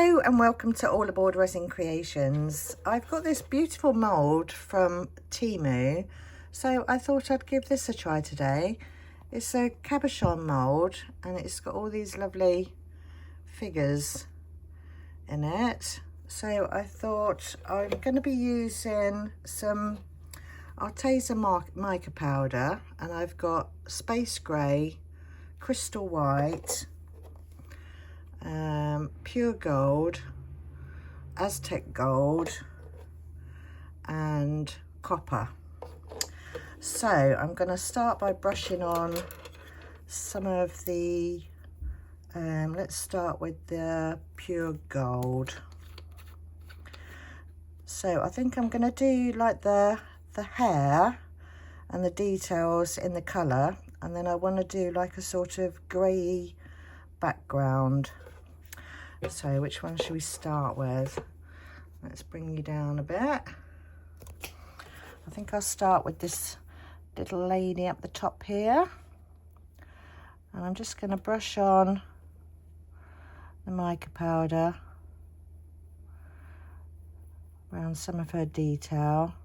Hello and welcome to All Aboard Resin Creations. I've got this beautiful mould from Temu, so I thought I'd give this a try today. It's a cabochon mould and it's got all these lovely figures in it. So I thought I'm going to be using some Arteza mica powder, and I've got space grey, crystal white, pure gold, Aztec gold and copper. So I'm going to start by brushing on some of the let's start with the pure gold. So I think I'm going to do like the hair and the details in the colour, and then I want to do like a sort of grey background. So which one should we start with? Let's bring you down a bit. I think I'll start with this little lady up the top here, and I'm just going to brush on the mica powder around some of her detail,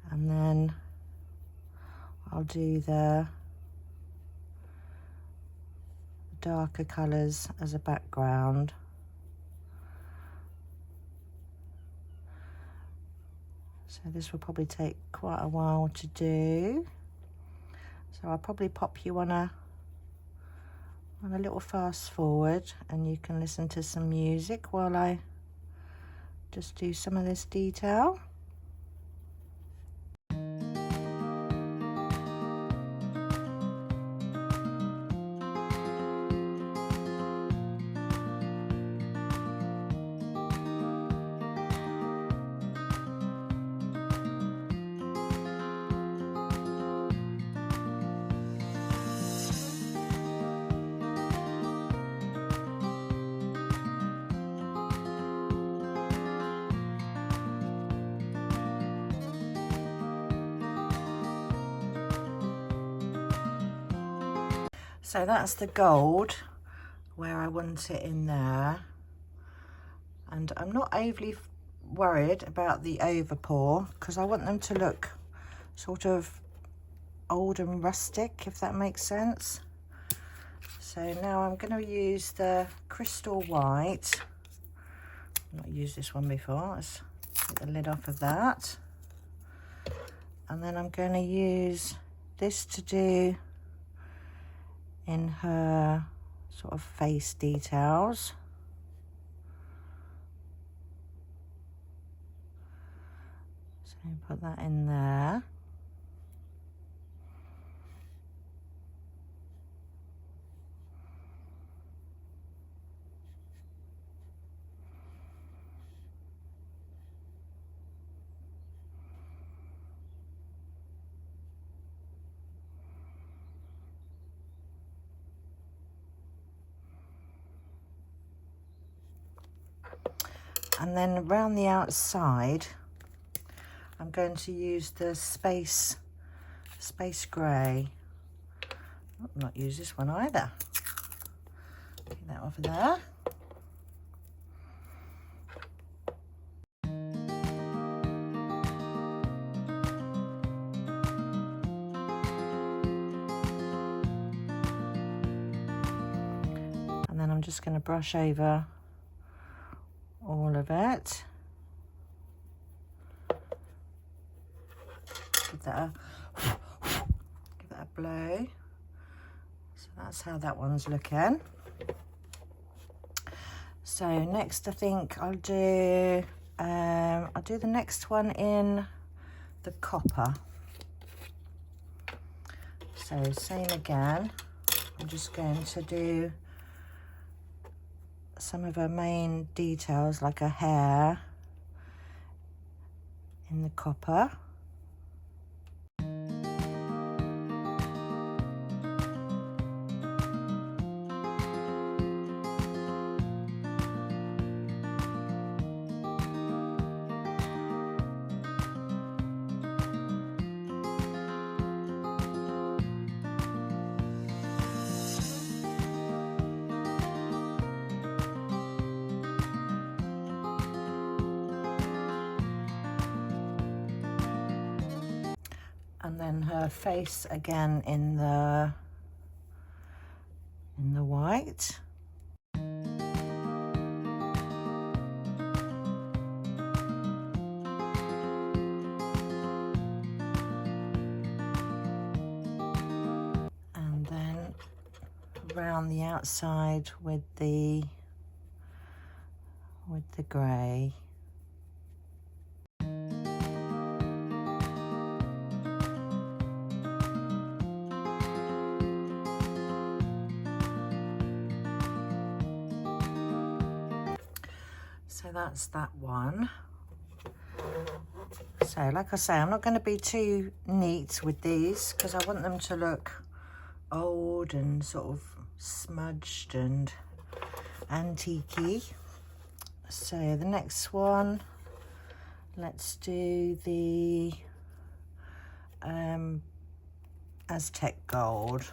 and then I'll do the darker colours as a background. So this will probably take quite a while to do, so I'll probably pop you on a little fast forward, and you can listen to some music while I just do some of this detail. So that's the gold where I want it in there, and I'm not overly worried about the overpour because I want them to look sort of old and rustic, if that makes sense. So now I'm going to use the crystal white. I've not used this one before. Let's take the lid off of that, and then I'm going to use this to do in her sort of face details. So put that in there. And then around the outside, I'm going to use the space grey. Oh, not use this one either. Get that over there. And then I'm just going to brush over all of it. Give that a blow. So that's how that one's looking. So next I think I'll do the next one in the copper. So same again. I'm just going to do some of her main details, like her hair, in the copper. and then her face again in the white. And then around the outside with the grey. So that's that one. So like I say, I'm not going to be too neat with these because I want them to look old and sort of smudged and antique-y. So the next one, let's do the Aztec gold.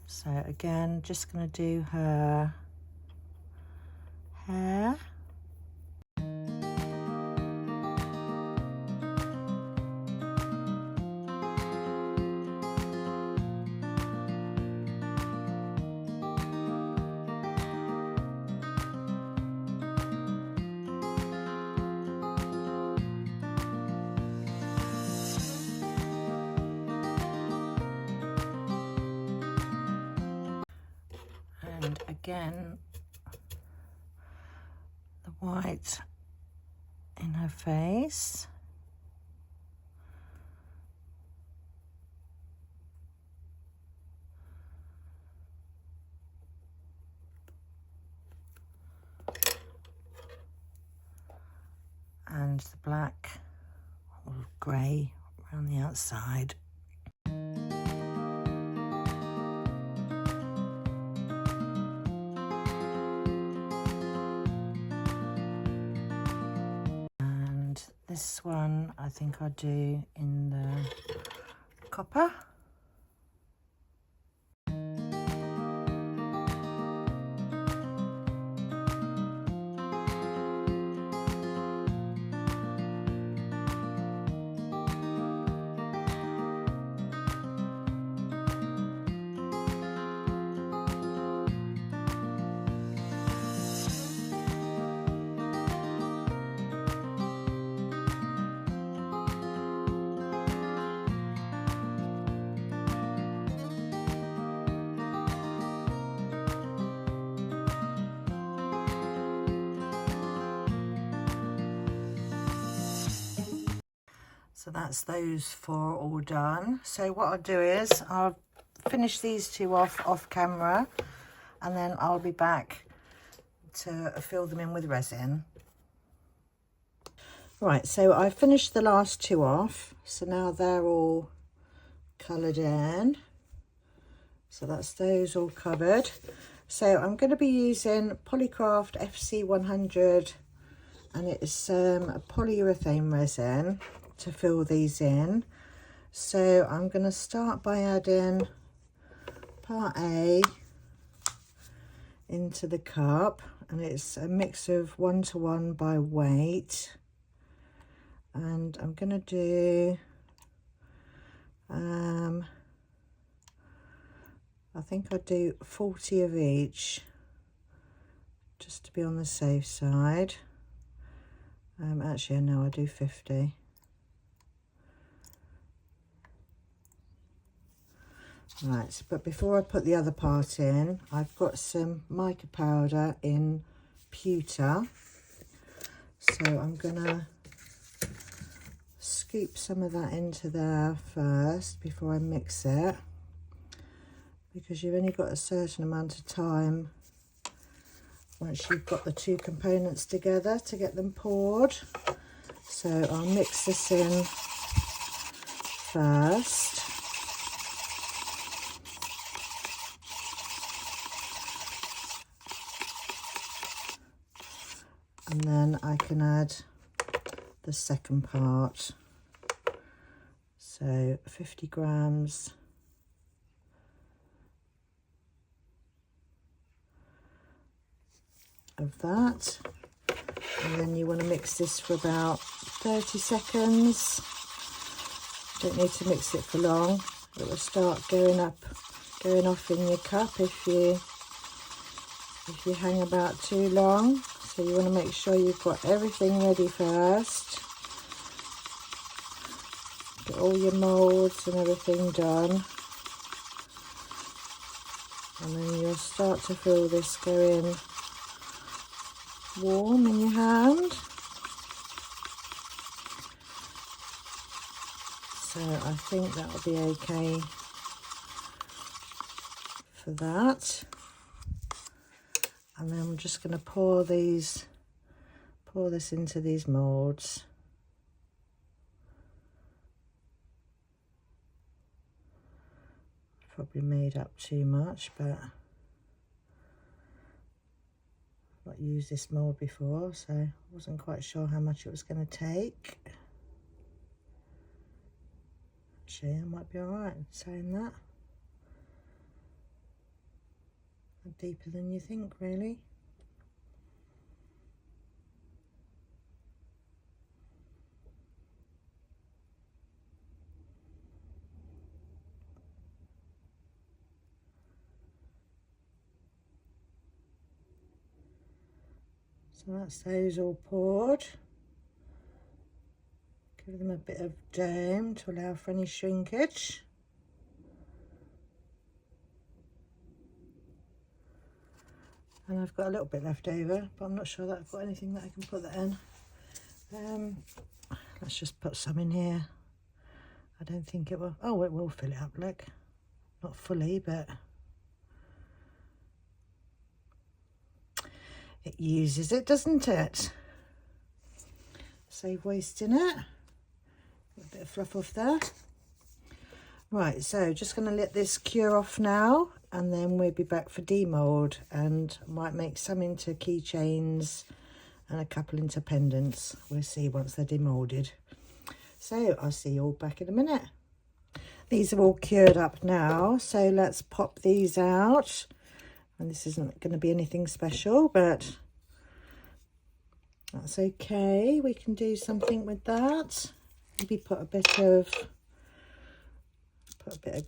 So again, just going to do her hair. And again, the white in her face. And the black or grey around the outside. This one I think I'll do in the copper. So that's those four all done. So what I'll do is I'll finish these two off camera, and then I'll be back to fill them in with resin. Right, so I finished the last two off, so now they're all coloured in. So that's those all covered. So I'm going to be using Polycraft FC100, and it's a polyurethane resin to fill these in. So I'm going to start by adding part A into the cup, and it's a mix of 1:1 by weight, and I'm going to do I think I'll do 40 of each just to be on the safe side. Actually no, I'll do 50. Right, but before I put the other part in, I've got some mica powder in pewter. So I'm gonna scoop some of that into there first before I mix it, because you've only got a certain amount of time once you've got the two components together to get them poured. So I'll mix this in first. And then I can add the second part. So 50 grams of that. And then you want to mix this for about 30 seconds. Don't need to mix it for long. It will start going off in your cup if you hang about too long. So you want to make sure you've got everything ready first. Get all your moulds and everything done. And then you'll start to feel this going warm in your hand. So I think that will be okay for that. And then I'm just going to pour this into these moulds. Probably made up too much, but I've not used this mould before, so I wasn't quite sure how much it was going to take. Actually, I might be alright saying that. Deeper than you think, really. So that's those all poured. Give them a bit of dome to allow for any shrinkage. And I've got a little bit left over, but I'm not sure that I've got anything that I can put that in. Let's just put some in here. I don't think it will. Oh, it will fill it up, look. Not fully, but it uses it, doesn't it? Save wasting it. A bit of fluff off there. Right, so just going to let this cure off now, and then we'll be back for demold, and I might make some into keychains and a couple into pendants. We'll see once they're demolded. So I'll see you all back in a minute. These are all cured up now, so let's pop these out. And this isn't going to be anything special, but that's okay. We can do something with that. Maybe put a bit of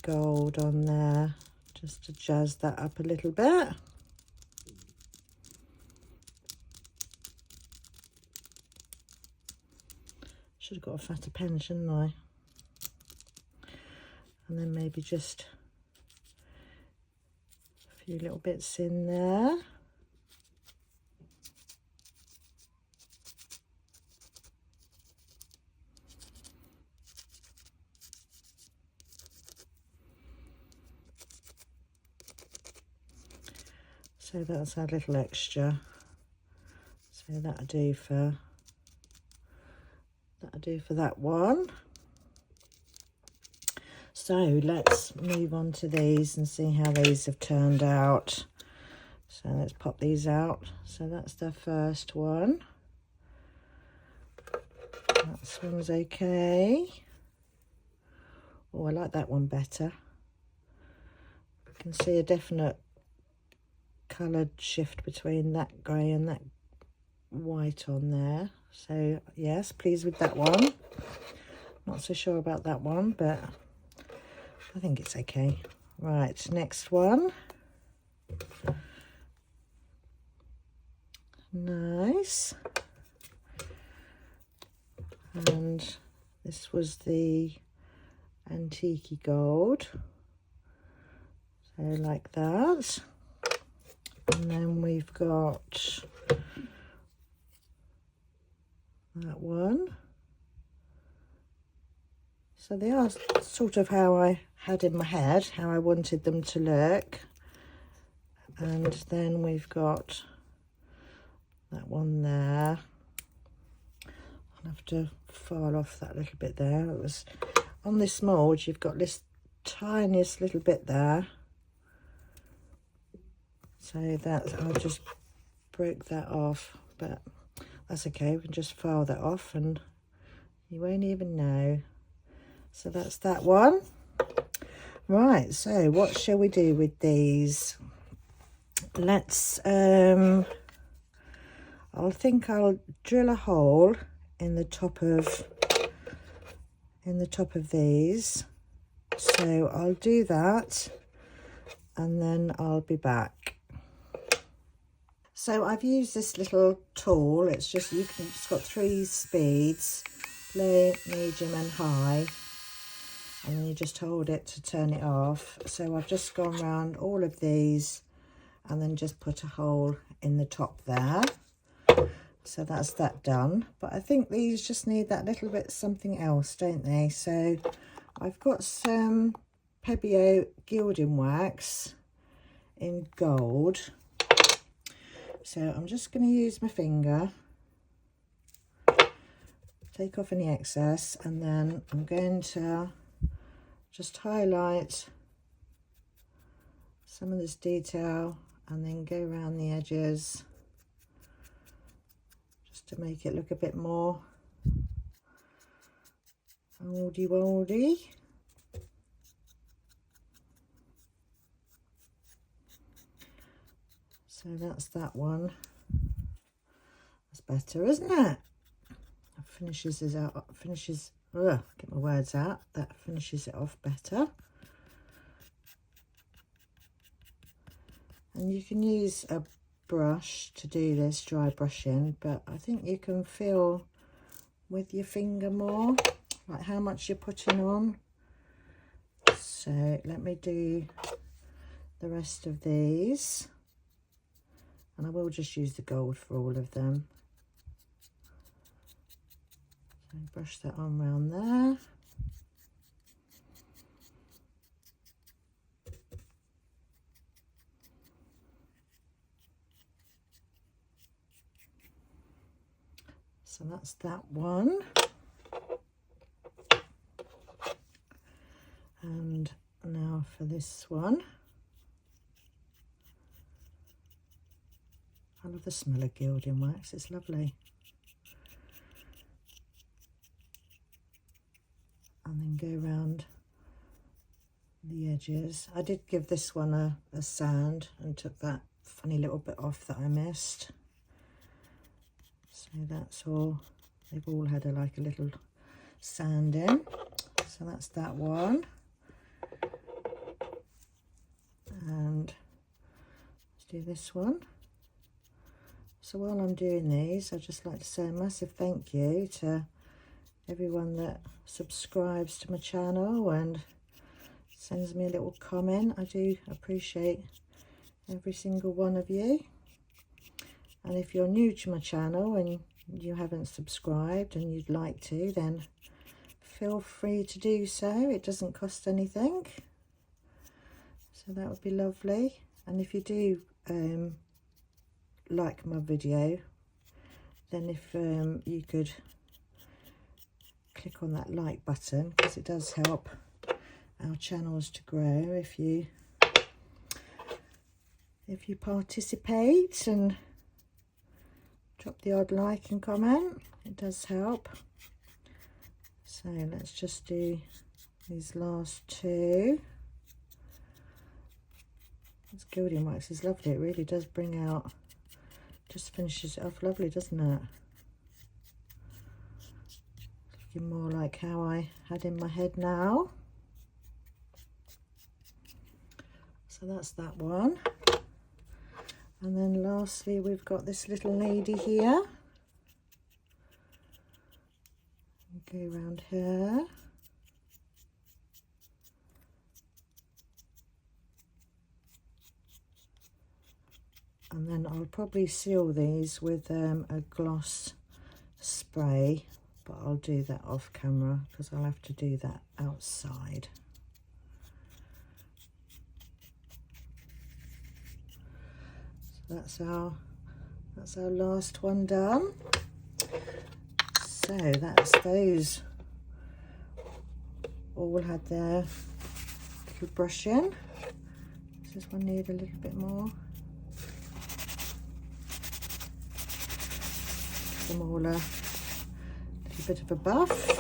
gold on there just to jazz that up a little bit. Should have got a fatter pen, shouldn't I? And then maybe just a few little bits in there. So that's our little extra. So that'll do for that one. So let's move on to these and see how these have turned out. So let's pop these out. So that's the first one. That one's okay. Oh, I like that one better. I can see a definite coloured shift between that grey and that white on there. So yes, pleased with that one. Not so sure about that one, but I think it's okay. Right, next one. Nice. And this was the antique gold. So like that. And then we've got that one. So they are sort of how I had in my head, how I wanted them to look. And then we've got that one there. I'll have to file off that little bit there. It was on this mould, you've got this tiniest little bit there. So that's, I'll just break that off, but that's okay. We can just file that off and you won't even know. So that's that one. Right, so what shall we do with these? Let's, I'll think I'll drill a hole in the top of these. So I'll do that and then I'll be back. So I've used this little tool. It's got 3 speeds, low, medium and high, and then you just hold it to turn it off. So I've just gone round all of these and then just put a hole in the top there. So that's that done. But I think these just need that little bit something else, don't they? So I've got some Cameo gilding wax in gold. So I'm just going to use my finger, take off any excess, and then I'm going to just highlight some of this detail and then go around the edges just to make it look a bit more oldie-woldy. So that's that one. That's better, isn't it? That finishes it out. Get my words out. That finishes it off better. And you can use a brush to do this, dry brushing, but I think you can feel with your finger more, like how much you're putting on. So let me do the rest of these. And I will just use the gold for all of them. So brush that on round there. So that's that one. And now for this one. I love the smell of gilding wax, it's lovely. And then go around the edges. I did give this one a sand and took that funny little bit off that I missed. So that's all, they've all had like a little sand in. So that's that one. And let's do this one. So while I'm doing these, I'd just like to say a massive thank you to everyone that subscribes to my channel and sends me a little comment. I do appreciate every single one of you. And if you're new to my channel and you haven't subscribed and you'd like to, then feel free to do so. It doesn't cost anything. So that would be lovely. And if you do like my video, then if you could click on that like button, because it does help our channels to grow if you participate and drop the odd like and comment. It does help. So let's just do these last two. This gilding wax is lovely. It really does bring out, just finishes it off lovely, doesn't it? Looking more like how I had in my head now. So that's that one. And then lastly, we've got this little lady here. Go around here. And then I'll probably seal these with a gloss spray, but I'll do that off camera because I'll have to do that outside. So that's our last one done. So that's those all had their little brushing. Does this one need a little bit more? Them all a little bit of a buff.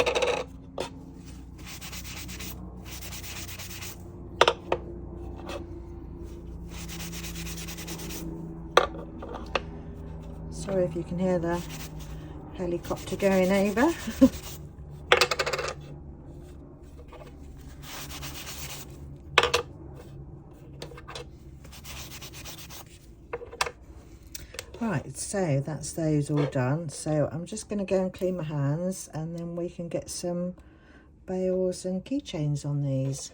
Sorry if you can hear the helicopter going over. Right, so that's those all done. So I'm just going to go and clean my hands, and then we can get some bails and keychains on these.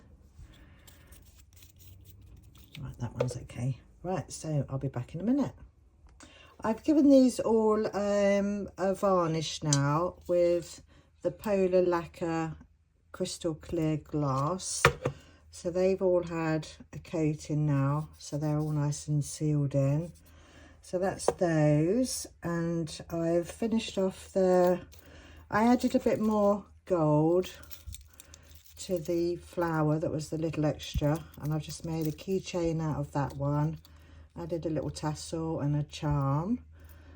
Right, that one's okay. Right, so I'll be back in a minute. I've given these all a varnish now with the Polar Lacquer crystal clear glass. So they've all had a coating now, so they're all nice and sealed in. So that's those, and I've finished off I added a bit more gold to the flower that was the little extra, and I've just made a keychain out of that one. Added a little tassel and a charm.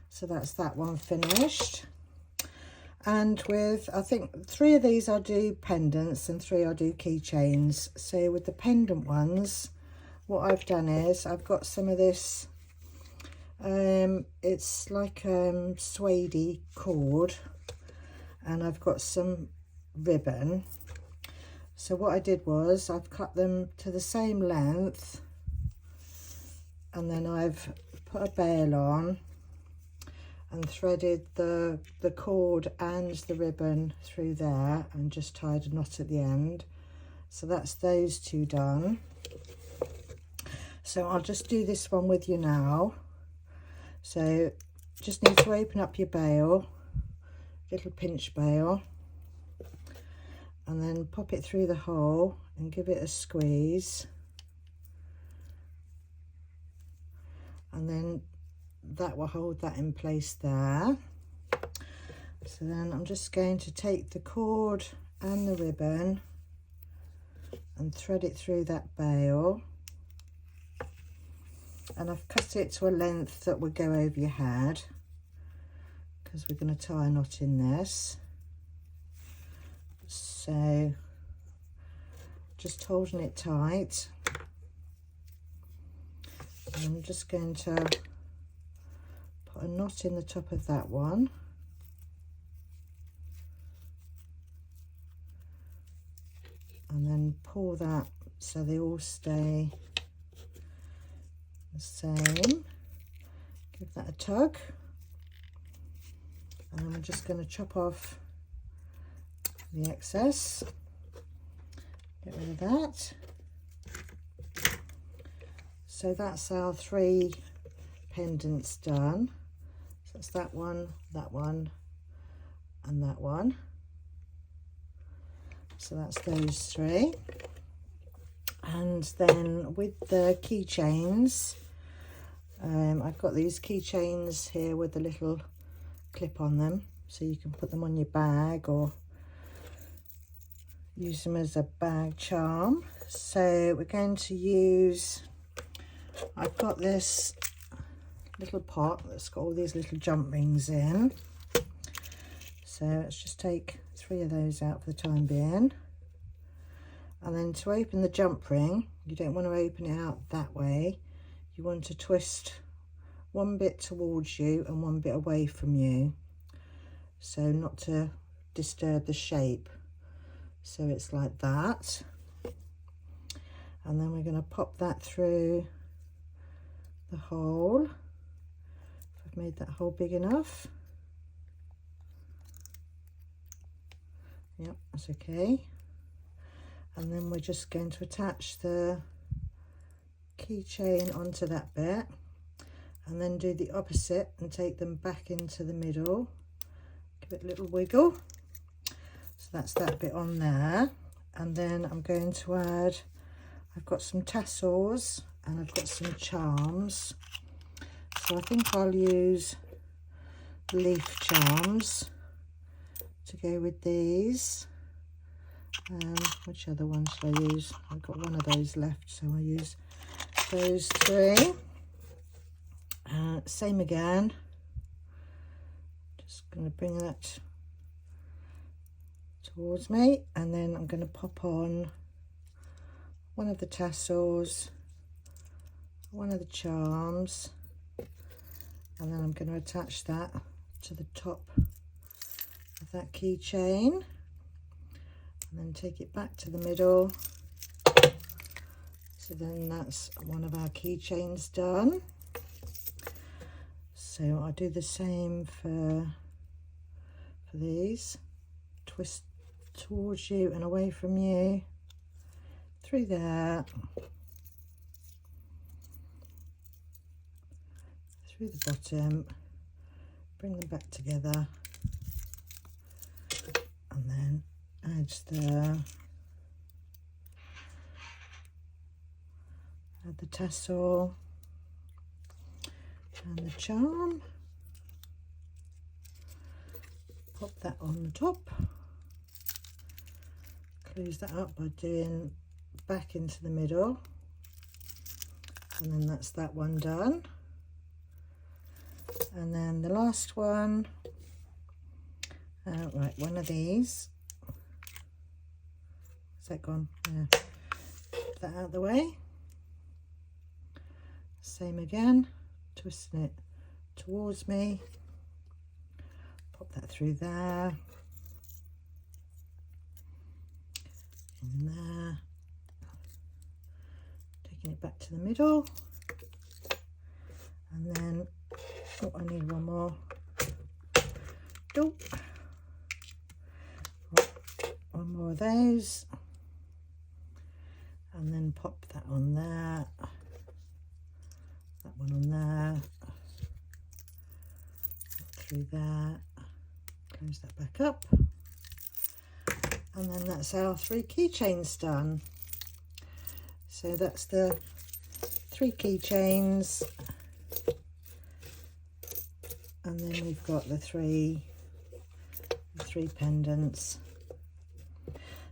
So that's that one finished. And with, I think 3 of these I'll do pendants and 3 I'll do keychains. So with the pendant ones, what I've done is I've got some of this, it's like suede cord, and I've got some ribbon. So what I did was I've cut them to the same length, and then I've put a bail on and threaded the cord and the ribbon through there and just tied a knot at the end. So that's those 2 done. So I'll just do this one with you now. So just need to open up your bail, little pinch bail, and then pop it through the hole and give it a squeeze. And then that will hold that in place there. So then I'm just going to take the cord and the ribbon and thread it through that bail, and I've cut it to a length that would go over your head because we're going to tie a knot in this. So just holding it tight, and I'm just going to put a knot in the top of that one, and then pull that so they all stay the same. Give that a tug, and then I'm just going to chop off the excess, get rid of that. So that's our 3 pendants done. So that's that one, and that one. So that's those 3. And then with the keychains, I've got these keychains here with the little clip on them, so you can put them on your bag or use them as a bag charm. So we're going to use, I've got this little pot that's got all these little jump rings in. So let's just take 3 of those out for the time being. And then to open the jump ring, you don't want to open it out that way. You want to twist one bit towards you and one bit away from you, so not to disturb the shape. So it's like that. And then we're going to pop that through the hole. If I've made that hole big enough. Yep, that's okay. And then we're just going to attach the keychain onto that bit, and then do the opposite and take them back into the middle. Give it a little wiggle. So that's that bit on there. And then I'm going to add, I've got some tassels and I've got some charms. So I think I'll use leaf charms to go with these. Which other one should I use? I've got one of those left, so I'll use those 3. Same again. Just going to bring that towards me, and then I'm going to pop on one of the tassels, one of the charms, and then I'm going to attach that to the top of that keychain, and then take it back to the middle. So then that's one of our keychains done. So I'll do the same for these. Twist towards you and away from you, through there, through the bottom, bring them back together, and then edge there, add the tassel and the charm, pop that on the top, close that up by doing back into the middle, and then that's that one done. And then the last one, right, one of these, is that gone? Yeah, put that out of the way. Same again, twisting it towards me, pop that through there, in there, taking it back to the middle, and then, oh, I need one more. Oh, one more of those, and then pop that on there, that one on there, through there, close that back up, and then that's our 3 keychains done. So that's the 3 keychains, and then we've got the three pendants.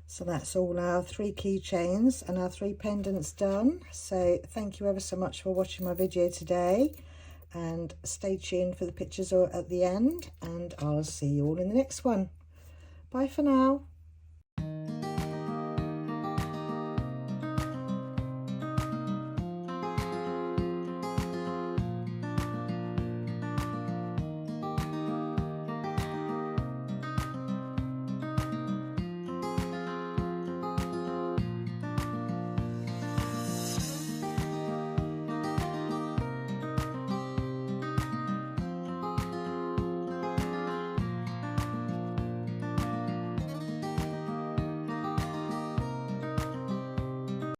So that's all our 3 keychains and our 3 pendants done. So thank you ever so much for watching my video today, and stay tuned for the pictures at the end, and I'll see you all in the next one. Bye for now.